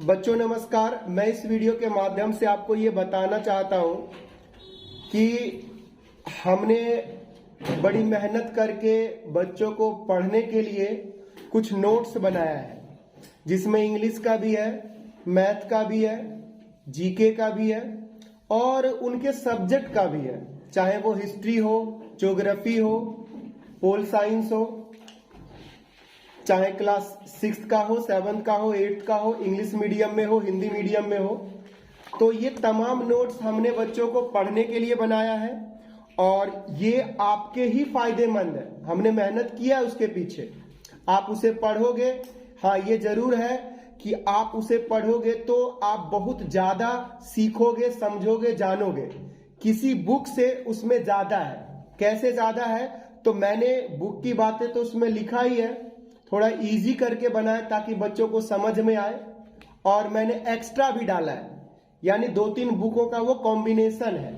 बच्चों नमस्कार। मैं इस वीडियो के माध्यम से आपको ये बताना चाहता हूँ कि हमने बड़ी मेहनत करके बच्चों को पढ़ने के लिए कुछ नोट्स बनाया है, जिसमें इंग्लिश का भी है, मैथ का भी है, जीके का भी है और उनके सब्जेक्ट का भी है, चाहे वो हिस्ट्री हो, ज्योग्राफी हो, पोल साइंस हो, चाहे क्लास 6 का हो, 7 का हो, 8 का हो, इंग्लिश मीडियम में हो, हिंदी मीडियम में हो। तो ये तमाम नोट्स हमने बच्चों को पढ़ने के लिए बनाया है और ये आपके ही फायदेमंद है। हमने मेहनत किया उसके पीछे, आप उसे पढ़ोगे। हाँ, ये जरूर है कि आप उसे पढ़ोगे तो आप बहुत ज्यादा सीखोगे, समझोगे, जानोगे। किसी बुक से उसमें ज्यादा है। कैसे ज्यादा है? तो मैंने बुक की बातें तो उसमें लिखा ही है, थोड़ा इजी करके बनाया ताकि बच्चों को समझ में आए, और मैंने एक्स्ट्रा भी डाला है, यानी 2-3 बुकों का वो कॉम्बिनेशन है।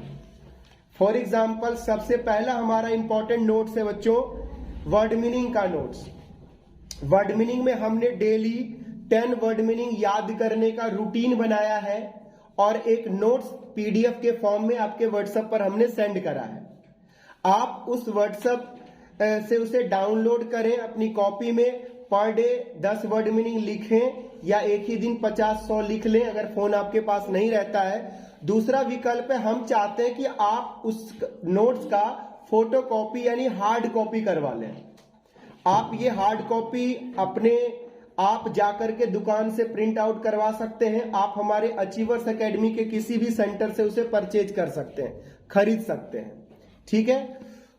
फॉर एग्जाम्पल, सबसे पहला हमारा इंपॉर्टेंट नोट्स है बच्चों, वर्ड मीनिंग का नोट्स। वर्ड मीनिंग में हमने डेली 10 वर्ड मीनिंग याद करने का रूटीन बनाया है और एक नोट्स पीडीएफ के फॉर्म में आपके व्हाट्सएप पर हमने सेंड करा है। आप उस व्हाट्सएप से उसे डाउनलोड करें, अपनी कॉपी में पर डे 10 वर्ड मीनिंग लिखें या एक ही दिन 50-100 लिख लें अगर फोन आपके पास नहीं रहता है। दूसरा विकल्प है, हम चाहते हैं कि आप उस नोट्स का फोटो कॉपी यानी हार्ड कॉपी करवा लें। आप ये हार्ड कॉपी अपने आप जाकर के दुकान से प्रिंट आउट करवा सकते हैं। आप हमारे अचीवर्स एकेडमी के किसी भी सेंटर से उसे परचेज कर सकते हैं, खरीद सकते हैं। ठीक है।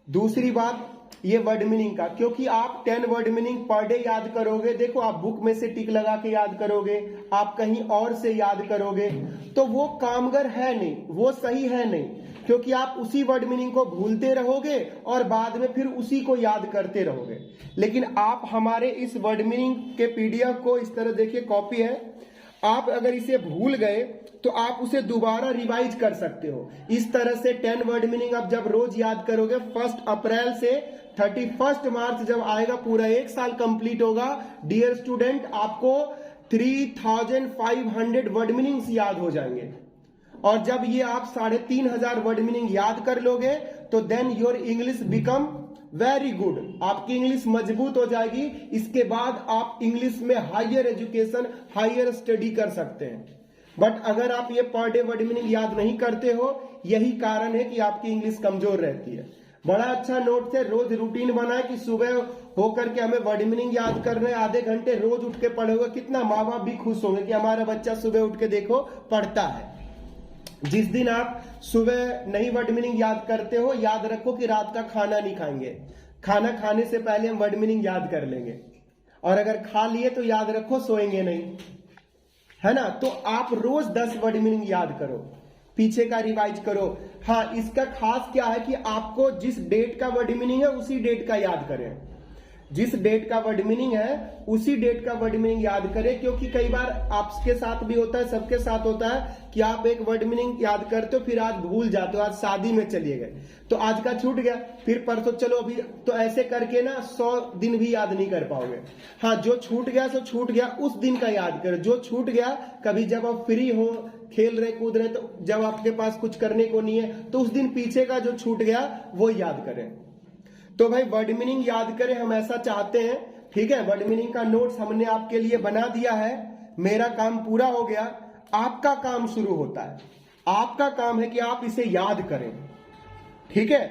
दूसरी बात, ये वर्ड मीनिंग का, क्योंकि आप 10 वर्ड मीनिंग पर डे याद करोगे, देखो आप बुक में से टिक लगा के याद करोगे, आप कहीं और से याद करोगे, तो वो कामगर है नहीं, वो सही है नहीं, क्योंकि आप उसी वर्ड मीनिंग को भूलते रहोगे और बाद में फिर उसी को याद करते रहोगे। लेकिन आप हमारे इस वर्ड मीनिंग के पीडीएफ को इस तरह देखिए, कॉपी है, आप अगर इसे भूल गए तो आप उसे दोबारा रिवाइज कर सकते हो। इस तरह से 10 वर्ड मीनिंग आप जब रोज याद करोगे, 1 अप्रैल से 31 मार्च जब आएगा, पूरा 1 साल कंप्लीट होगा। डियर स्टूडेंट, आपको 3500 वर्ड मीनिंग्स याद हो जाएंगे और जब ये आप 3500 वर्ड मीनिंग याद कर लोगे तो then your English become very good. आपकी इंग्लिश मजबूत हो जाएगी। इसके बाद आप इंग्लिश में हायर एजुकेशन, हायर स्टडी कर सकते हैं। बट अगर आप ये पर डे वर्ड मीनिंग याद नहीं करते हो, यही कारण है कि आपकी इंग्लिश कमजोर रहती है। बड़ा अच्छा नोट है, रोज रूटीन बनाए कि सुबह होकर के हमें वर्ड मीनिंग याद करना है, आधे घंटे रोज उठ के पढ़ोगे, कितना माँ बाप भी खुश होंगे कि हमारा बच्चा सुबह उठ के देखो पढ़ता है। जिस दिन आप सुबह नहीं वर्ड मीनिंग याद करते हो, याद रखो कि रात का खाना नहीं खाएंगे, खाना खाने से पहले हम वर्ड मीनिंग याद कर लेंगे, और अगर खा लिए तो याद रखो सोएंगे नहीं, है ना। तो आप रोज 10 वर्ड मीनिंग याद करो, पीछे का रिवाइज करो। हाँ, इसका खास क्या है कि आपको जिस डेट का वर्ड मीनिंग है उसी डेट का याद करें, जिस डेट का वर्ड मीनिंग है उसी डेट का वर्ड मीनिंग याद करें, क्योंकि कई बार आपके साथ भी होता है, सबके साथ होता है कि आप एक वर्ड मीनिंग याद करते हो, फिर आज भूल जाते हो, आज शादी में चलिए गए तो आज का छूट गया, फिर परसों चलो अभी, तो ऐसे करके ना 100 दिन भी याद नहीं कर पाओगे। हाँ, जो छूट गया सो छूट गया, उस दिन का याद करो। जो छूट गया, कभी जब आप फ्री हो, खेल रहे कूद रहे, तो जब आपके पास कुछ करने को नहीं है तो उस दिन पीछे का जो छूट गया वो याद करें। तो भाई वर्ड मीनिंग याद करें, हम ऐसा चाहते हैं। ठीक है, वर्ड मीनिंग का नोट्स हमने आपके लिए बना दिया है। मेरा काम पूरा हो गया, आपका काम शुरू होता है। आपका काम है कि आप इसे याद करें। ठीक है,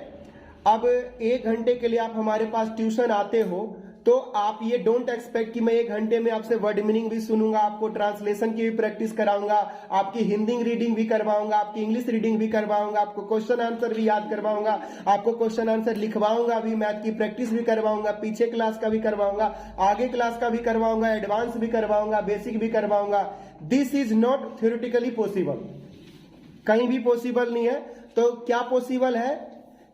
अब 1 घंटे के लिए आप हमारे पास ट्यूशन आते हो तो आप ये डोंट एक्सपेक्ट कि मैं 1 घंटे में आपसे वर्ड मीनिंग भी सुनूंगा, आपको ट्रांसलेशन की भी प्रैक्टिस कराऊंगा, आपकी हिंदी रीडिंग भी करवाऊंगा, आपकी इंग्लिश रीडिंग भी करवाऊंगा, आपको क्वेश्चन आंसर भी याद करवाऊंगा, आपको क्वेश्चन आंसर लिखवाऊंगा भी, मैथ की प्रैक्टिस भी करवाऊंगा, पीछे क्लास का भी करवाऊंगा, आगे क्लास का भी करवाऊंगा, एडवांस भी करवाऊंगा, बेसिक भी करवाऊंगा। This is not theoretically possible, कहीं भी पॉसिबल नहीं है। तो क्या पॉसिबल है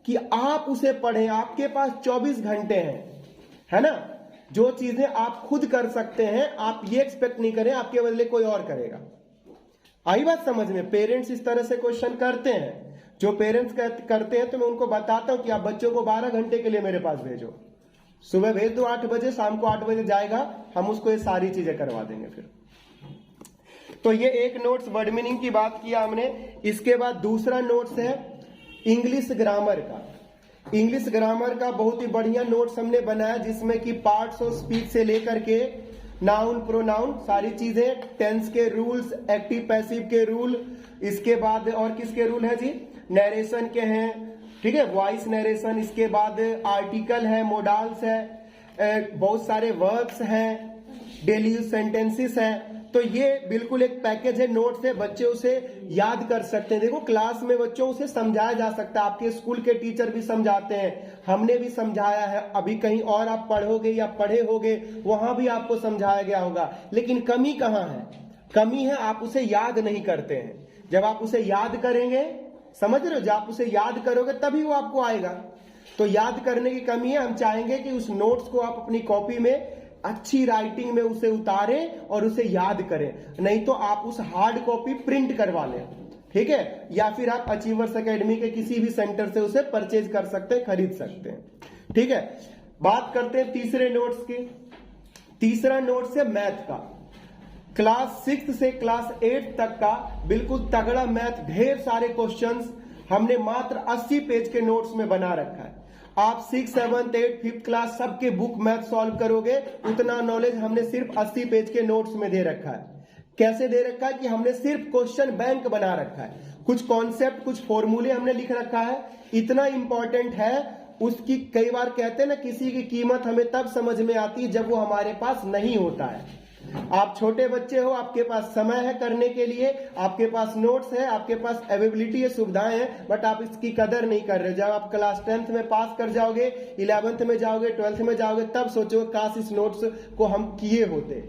कि आप उसे पढ़ें। आपके पास 24 घंटे हैं, है ना। जो चीजें आप खुद कर सकते हैं, आप ये एक्सपेक्ट नहीं करें आपके बदले कोई और करेगा। आई बात समझ में? पेरेंट्स इस तरह से क्वेश्चन करते हैं, जो पेरेंट्स करते हैं तो मैं उनको बताता हूं कि आप बच्चों को 12 घंटे के लिए मेरे पास भेजो, सुबह भेज दो 8 बजे, शाम को 8 बजे जाएगा, हम उसको ये सारी चीजें करवा देंगे। फिर तो ये एक नोट्स वर्ड मीनिंग की बात किया हमने। इसके बाद दूसरा नोट्स है इंग्लिश ग्रामर का। इंग्लिश ग्रामर का बहुत ही बढ़िया नोट्स हमने बनाया, जिसमें कि पार्ट्स ऑफ स्पीच से लेकर के नाउन प्रोनाउन सारी चीजें, टेंस के रूल्स, एक्टिव पैसिव के रूल, इसके बाद और किसके रूल है जी, नरेशन के हैं, ठीक है, वॉइस नरेशन, इसके बाद आर्टिकल है, मोडाल्स है, बहुत सारे वर्ब्स हैं, डेली यूज सेंटेंसेस हैं। तो ये बिल्कुल एक पैकेज है, नोट्स है, बच्चे उसे याद कर सकते हैं। देखो क्लास में बच्चों उसे समझाया जा सकता है, आपके स्कूल के टीचर भी समझाते हैं, हमने भी समझाया है, अभी कहीं और आप पढ़ोगे या पढ़े होगे वहां भी आपको समझाया गया होगा। लेकिन कमी कहाँ है? कमी है आप उसे याद नहीं करते हैं। जब आप उसे याद करेंगे, समझ रहे हो, जब आप उसे याद करोगे तभी वो आपको आएगा। तो याद करने की कमी है। हम चाहेंगे कि उस नोट्स को आप अपनी कॉपी में अच्छी राइटिंग में उसे उतारें और उसे याद करें, नहीं तो आप उस हार्ड कॉपी प्रिंट करवा लें, ठीक है, या फिर आप अचीवर्स एकेडमी के किसी भी सेंटर से उसे परचेज कर सकते हैं, खरीद सकते हैं, ठीक है। बात करते हैं तीसरे नोट्स की। तीसरा नोट्स है मैथ का। क्लास 6 से क्लास 8 तक का बिल्कुल तगड़ा मैथ, ढेर सारे क्वेश्चंस हमने मात्र 80 पेज के नोट्स में बना रखा है। आप 6, 7, 8, 5th क्लास सबके बुक मैथ सॉल्व करोगे, उतना नॉलेज हमने सिर्फ 80 पेज के नोट्स में दे रखा है। कैसे दे रखा है कि हमने सिर्फ क्वेश्चन बैंक बना रखा है, कुछ कॉन्सेप्ट, कुछ फॉर्मूले हमने लिख रखा है। इतना इंपॉर्टेंट है उसकी, कई बार कहते हैं ना, किसी की कीमत हमें तब समझ में आती है जब वो हमारे पास नहीं होता है। आप छोटे बच्चे हो, आपके पास समय है करने के लिए, आपके पास नोट्स है, आपके पास अवेलेबिलिटी है, सुविधाएं हैं, बट आप इसकी कदर नहीं कर रहे। जब आप क्लास 10th में पास कर जाओगे, 11th में जाओगे, 12th में जाओगे, तब सोचोगे काश इस नोट्स को हम किए होते।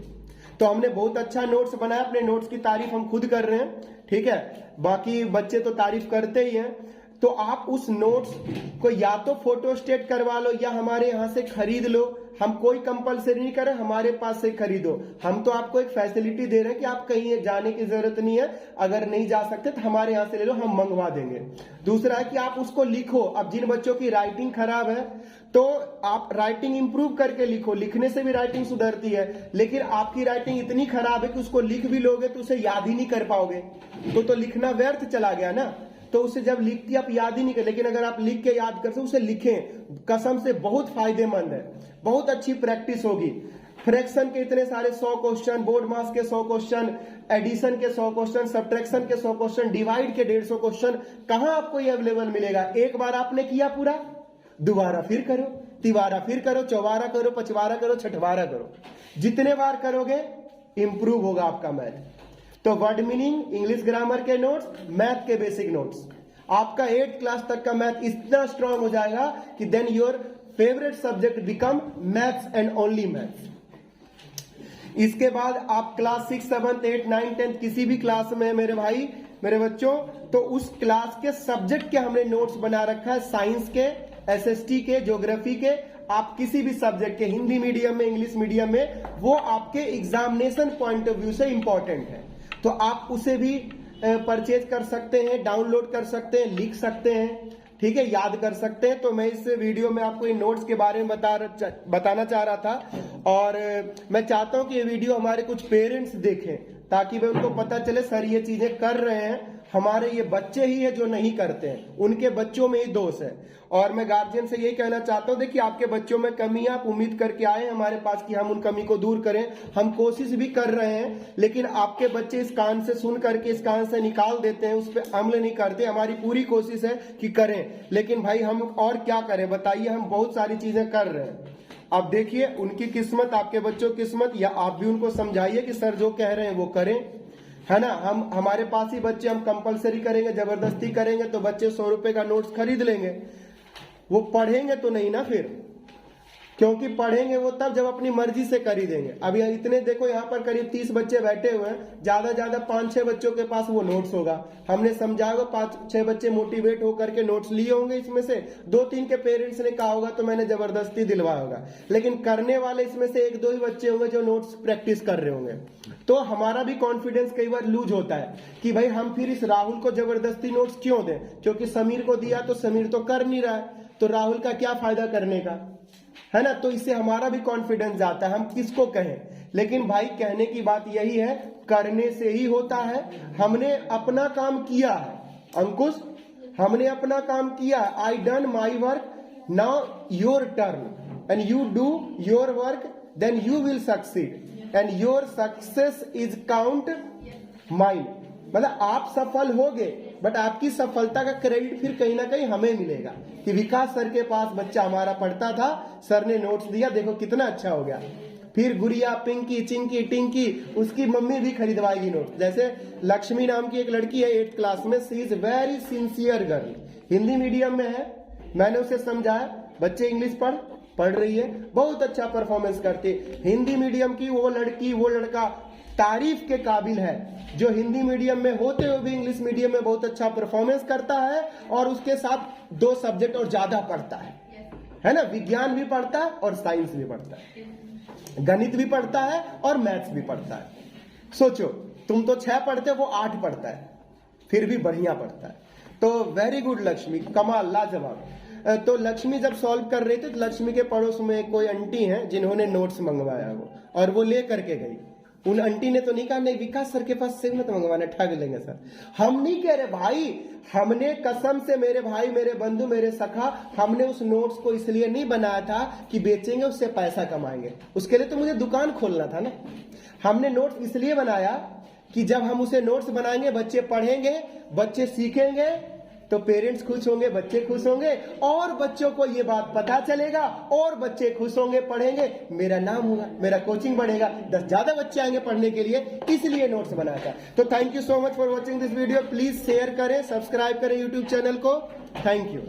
तो हमने बहुत अच्छा नोट्स बनाया, अपने नोट्स की तारीफ हम खुद कर रहे हैं, ठीक है, बाकी बच्चे तो तारीफ करते ही हैं। तो आप उस नोट्स को या तो फोटो स्टेट करवा लो या हमारे यहाँ से खरीद लो। हम कोई कंपलसरी नहीं कर रहे, हमारे पास से खरीदो। हम तो आपको एक फैसिलिटी दे रहे हैं कि आप कहीं जाने की जरूरत नहीं है, अगर नहीं जा सकते तो हमारे यहाँ से ले लो, हम मंगवा देंगे। दूसरा है कि आप उसको लिखो। अब जिन बच्चों की राइटिंग खराब है तो आप राइटिंग इंप्रूव करके लिखो, लिखने से भी राइटिंग सुधरती है। लेकिन आपकी राइटिंग इतनी खराब है कि उसको लिख भी लोगे तो उसे याद ही नहीं कर पाओगे, तो लिखना व्यर्थ चला गया ना। तो उसे जब लिख के आप याद ही नहीं कर, लेकिन अगर आप लिख के याद कर सकते उसे लिखें, कसम से बहुत फायदेमंद है, बहुत अच्छी प्रैक्टिस होगी। फ्रैक्शन के इतने सारे 100 क्वेश्चन, बोर्ड मास के 100 क्वेश्चन, एडिशन के 100 क्वेश्चन, सब्ट्रैक्शन के 100 क्वेश्चन, डिवाइड के 150 क्वेश्चन, कहां आपको ये अवेलेबल मिलेगा? एक बार आपने किया पूरा, दोबारा फिर करो, तिबारा फिर करो, चौबारा करो, पचवारा करो, छठवारा करो। जितने बार करोगे इंप्रूव होगा आपका मैथ। तो वर्ड मीनिंग, इंग्लिश ग्रामर के नोट्स, मैथ के बेसिक नोट्स, आपका 8th क्लास तक का मैथ इतना स्ट्रांग हो जाएगा कि then your favourite subject become maths and only maths. इसके बाद आप क्लास 6, 7, 8, 9, 10 किसी भी क्लास में मेरे भाई, मेरे बच्चों, तो उस क्लास के सब्जेक्ट के हमने नोट्स बना रखा है। साइंस के, एसएसटी के, ज्योग्राफी के, आप किसी भी सब्जेक्ट के, हिंदी मीडियम में, इंग्लिश मीडियम में, वो आपके एग्जामिनेशन पॉइंट ऑफ व्यू से इंपॉर्टेंट है। तो आप उसे भी परचेज कर सकते हैं, डाउनलोड कर सकते हैं, लिख सकते हैं, ठीक है, याद कर सकते हैं। तो मैं इस वीडियो में आपको इन नोट्स के बारे में बताना चाह रहा था। और मैं चाहता हूं कि ये वीडियो हमारे कुछ पेरेंट्स देखें, ताकि वे उनको पता चले सर ये चीजें कर रहे हैं, हमारे ये बच्चे ही है जो नहीं करते हैं, उनके बच्चों में ही दोष है। और मैं गार्जियन से यही कहना चाहता हूं, देखिए आपके बच्चों में कमी है, आप उम्मीद करके आए हमारे पास कि हम उन कमी को दूर करें, हम कोशिश भी कर रहे हैं, लेकिन आपके बच्चे इस कान से सुन करके इस कान से निकाल देते हैं, उस पर अमल नहीं करते। हमारी पूरी कोशिश है कि करें, लेकिन भाई हम और क्या करें बताइए, हम बहुत सारी चीजें कर रहे हैं। अब देखिए उनकी किस्मत, आपके बच्चों की किस्मत, या आप भी उनको समझाइए कि सर जो कह रहे हैं वो करें, है ना। हम हमारे पास ही बच्चे, हम कंपलसरी करेंगे, जबरदस्ती करेंगे तो बच्चे 100 रुपए का नोट्स खरीद लेंगे, वो पढ़ेंगे तो नहीं ना फिर, क्योंकि पढ़ेंगे वो तब जब अपनी मर्जी से खरीदेंगे। अभी इतने देखो यहाँ पर करीब 30 बच्चे बैठे हुए हैं, ज्यादा ज्यादा 5-6 बच्चों के पास वो नोट्स होगा, हमने समझाया होगा, 5-6 बच्चे मोटिवेट होकर के नोट्स लिए होंगे, इसमें से 2-3 के पेरेंट्स ने कहा होगा तो मैंने जबरदस्ती दिलवाया होगा, लेकिन करने वाले इसमें से 1-2 ही बच्चे होंगे जो नोट्स प्रैक्टिस कर रहे होंगे। तो हमारा भी कॉन्फिडेंस कई बार लूज होता है कि भाई हम फिर इस राहुल को जबरदस्ती नोट्स क्यों दें, क्योंकि समीर को दिया तो समीर तो कर नहीं रहा है, तो राहुल का क्या फायदा करने का, है ना। तो इससे हमारा भी कॉन्फिडेंस जाता है, हम किसको कहें। लेकिन भाई कहने की बात यही है करने से ही होता है। हमने अपना काम किया है अंकुश, हमने अपना काम किया। I done my work, now your turn and you do your work, then you will succeed and your success is count mine. मतलब आप सफल हो गए, बट आपकी सफलता का क्रेडिट फिर कहीं ना कहीं हमें मिलेगा कि विकास सर के पास बच्चा हमारा पढ़ता था, सर ने नोट्स दिया, देखो कितना अच्छा हो गया। फिर गुड़िया, पिंकी, चिंकी, टिंकी, उसकी मम्मी भी खरीदवाएगी नोट। जैसे लक्ष्मी नाम की एक लड़की है 8th क्लास में, she is very sincere girl, Hindi medium में है। मैंने उसे समझाया, बच्चे इंग्लिश पढ़ रही है, बहुत अच्छा परफॉर्मेंस करती है। हिंदी मीडियम की वो लड़की, वो लड़का तारीफ के काबिल है, जो हिंदी मीडियम में होते हुए भी इंग्लिश मीडियम में बहुत अच्छा परफॉर्मेंस करता है और उसके साथ 2 सब्जेक्ट और ज्यादा पढ़ता है ना, विज्ञान भी पढ़ता है और साइंस भी पढ़ता है, गणित भी पढ़ता है और मैथ्स भी पढ़ता है। सोचो, तुम तो 6 पढ़ते हो, वो 8 पढ़ता है, फिर भी बढ़िया पढ़ता है। तो वेरी गुड लक्ष्मी, कमाल, लाजवाब। तो लक्ष्मी जब सॉल्व कर रही थी तो लक्ष्मी के पड़ोस में कोई आंटी हैं जिन्होंने नोट्स मंगवाया वो, और वो ले करके गई। उन आंटी ने तो नहीं कहा नहीं विकास सर के पास से मत मंगवाना, ठग लेंगे सर। हम नहीं कह रहे भाई, हमने कसम से, मेरे भाई, मेरे बंधु, मेरे सखा, हमने उस नोट्स को इसलिए नहीं बनाया था कि बेचेंगे उससे पैसा कमाएंगे, उसके लिए तो मुझे दुकान खोलना था ना। हमने नोट्स इसलिए बनाया कि जब हम उसे नोट्स बनाएंगे, बच्चे पढ़ेंगे, बच्चे सीखेंगे, तो पेरेंट्स खुश होंगे, बच्चे खुश होंगे, और बच्चों को ये बात पता चलेगा और बच्चे खुश होंगे, पढ़ेंगे, मेरा नाम होगा, मेरा कोचिंग बढ़ेगा, 10 ज्यादा बच्चे आएंगे पढ़ने के लिए, इसलिए नोट्स बनाया था। तो thank you so much for watching this video. Please share करें, सब्सक्राइब करें यूट्यूब चैनल को। Thank you.